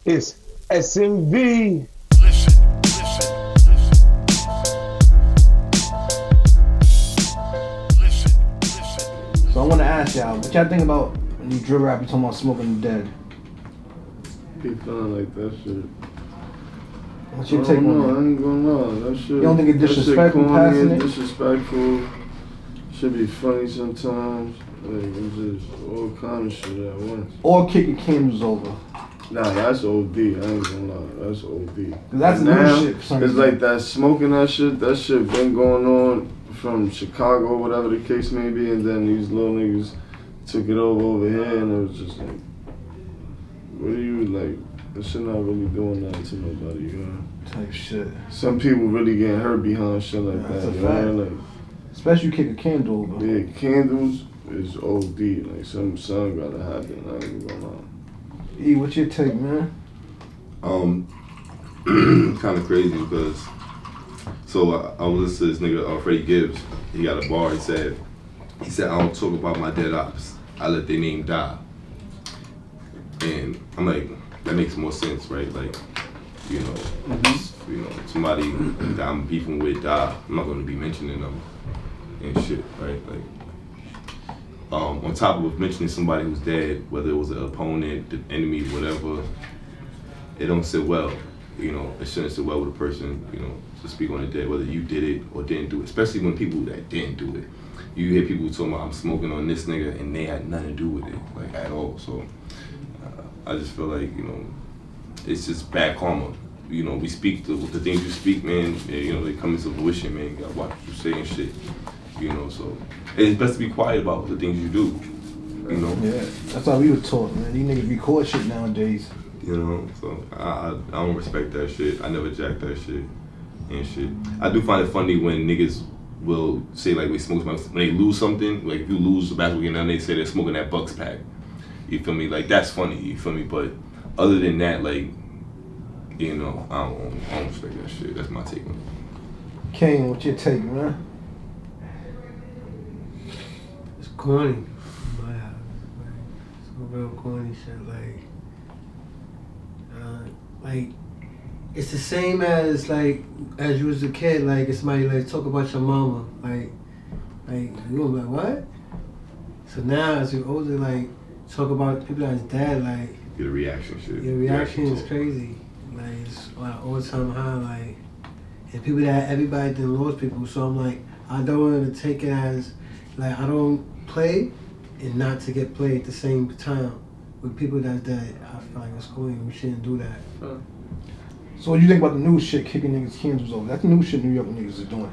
It's SMV. So I want to ask y'all, what y'all think about when you drill rap, you talking about smoking the dead? Be feeling like that shit. What's your I take don't know, I on ain't gonna lie. That shit. You don't think it's that shit disrespectful corny passing and it? disrespectful. Should be funny sometimes. Like it's just all kind of shit at once. it? Or kicking candles over? Nah, that's OD. I ain't gonna lie. That's OD. 'Cause that's now, new shit for some it's reason. like that smoking that shit. That shit been going on from Chicago, whatever the case may be, and then these little niggas took it over here, and it was just like, what are you like? That shit not really doing nothing to nobody, you know. Type shit. Some people really getting hurt behind shit like That's that. a You know fact. what I mean? Especially you kick a candle over. Like, yeah, candles is OD. Like something gotta happen. I ain't gonna lie. E, what's your take, man? Kind of crazy because I was listening to this nigga Freddie Gibbs. He got a bar. He said I don't talk about my dead ops. I let their name die. And I'm like, that makes more sense, right? Like, you know, somebody that I'm beefing with die. I'm not going to be mentioning them and shit, right? Like, on top of mentioning somebody who's dead, whether it was an opponent, the enemy, whatever, it don't sit well. You know, it shouldn't sit well with a person, you know, to speak on the dead, whether you did it or didn't do it, especially when people that didn't do it. You hear people talking about, I'm smoking on this nigga, and they had nothing to do with it, like, at all. So, I just feel like, you know, it's just bad karma. You know, we speak the things you speak, man, you know, they come into fruition, man. You gotta watch what you say and shit. You know, so it's best to be quiet about the things you do. You know? Yeah, that's how we were taught, man. These niggas record shit nowadays. You know, so I don't respect that shit. I never jack that shit and shit. I do find it funny when niggas will say like we smoke when they lose something. Like if you lose a basketball game, now they say they're smoking that Bucks pack. You feel me? Like that's funny. You feel me? But other than that, like, you know, I don't respect that shit. That's my take on it. Kane, what's your take, man? It's corny. But some real corny shit. Like it's the same as like as you was a kid. Like if somebody like talk about your mama. Like you gonna be like what? So now as you're older, like talk about people that's dead. Like Get a reaction shit. your reaction is talk. crazy. Like it's like all time high. Like and people that everybody done lost people. So I'm like I don't want to take it as like I don't play and not to get played at the same time with people that's dead. I feel like it's corny. We shouldn't do that. So what do you think about the new shit, kicking niggas' candles over? That's the new shit New York niggas is doing.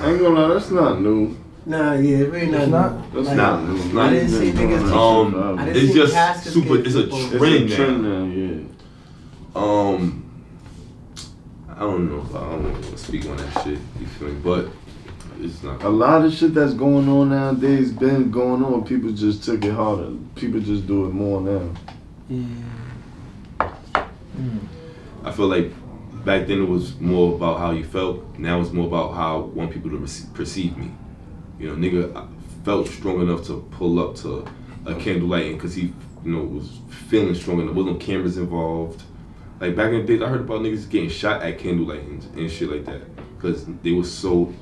I ain't gonna lie, that's not new. Nah, yeah, it really It's not. not? That's Like, not new. I I didn't see niggas. I didn't It's see just caskets super. get It's a people- It's trend a trend now. now, yeah. I don't know. I don't want to speak on that shit. You feel me? But it's not. A lot of shit that's going on nowadays been going on. People just took it harder. People just do it more now. Yeah. I feel like back then it was more about how you felt. Now it's more about how I want people to perceive me. You know, nigga I felt strong enough to pull up to a candlelight because he, you know, was feeling strong enough. There wasn't no cameras involved. Like back in the days, I heard about niggas getting shot at candlelight and shit like that because they were so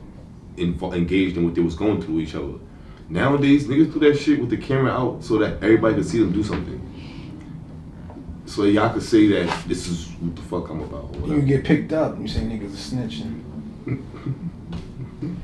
engaged in what they was going through with each other. Nowadays, niggas do that shit with the camera out so that everybody can see them do something. So y'all could say that this is what the fuck I'm about. Or You whatever. get picked up, you say niggas are snitching.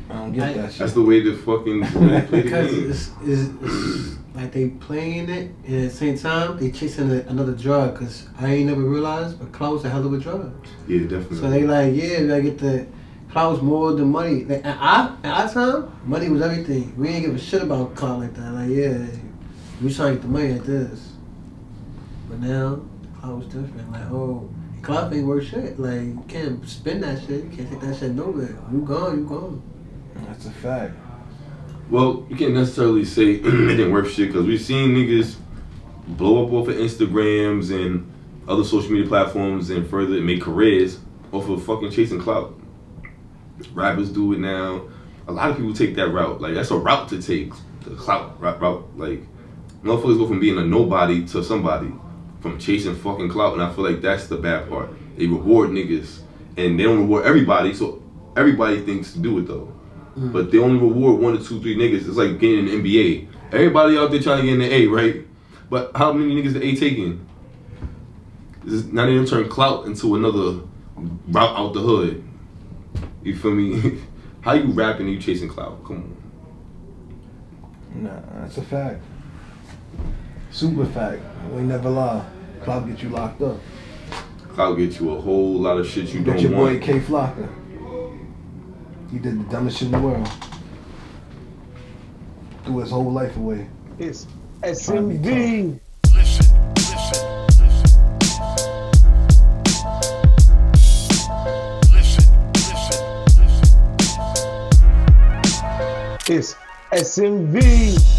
I don't get that shit. That's the way to fucking play the Because game. it's like they playing it and at the same time they chasing another drug. Cause I ain't never realized, but clout's a hell of a drug. Yeah, definitely. So they like, yeah, we gotta get the clout's more than money. Like at our time, money was everything. We ain't give a shit about clout like that. Like yeah, we trying to get the money like this. But now clout was different. Like oh, clout ain't worth shit. Like you can't spend that shit. You can't take that shit nowhere. You gone. That's a fact. Well, you can't necessarily say it didn't worth shit because we've seen niggas blow up off of Instagrams and other social media platforms and further make careers off of fucking chasing clout. Rappers do it now. A lot of people take that route. Like that's a route to take, the clout route. Like motherfuckers go from being a nobody to somebody from chasing fucking clout, and I feel like that's the bad part. They reward niggas, and they don't reward everybody, so everybody thinks to do it though. But they only reward 1 or 2, 3 niggas. It's like getting in the NBA. Everybody out there trying to get in the A, right? But how many niggas the A taking? Now they done turn clout into another route out the hood. You feel me? How you rapping and you chasing clout? Come on. Nah, that's a fact. Super fact. We never lie. Clout get you locked up. Clout get you a whole lot of shit you Get don't your boy want. K Flocker. He did the dumbest shit in the world. Threw his whole life away. It's Trying to be SMV. It's SMV.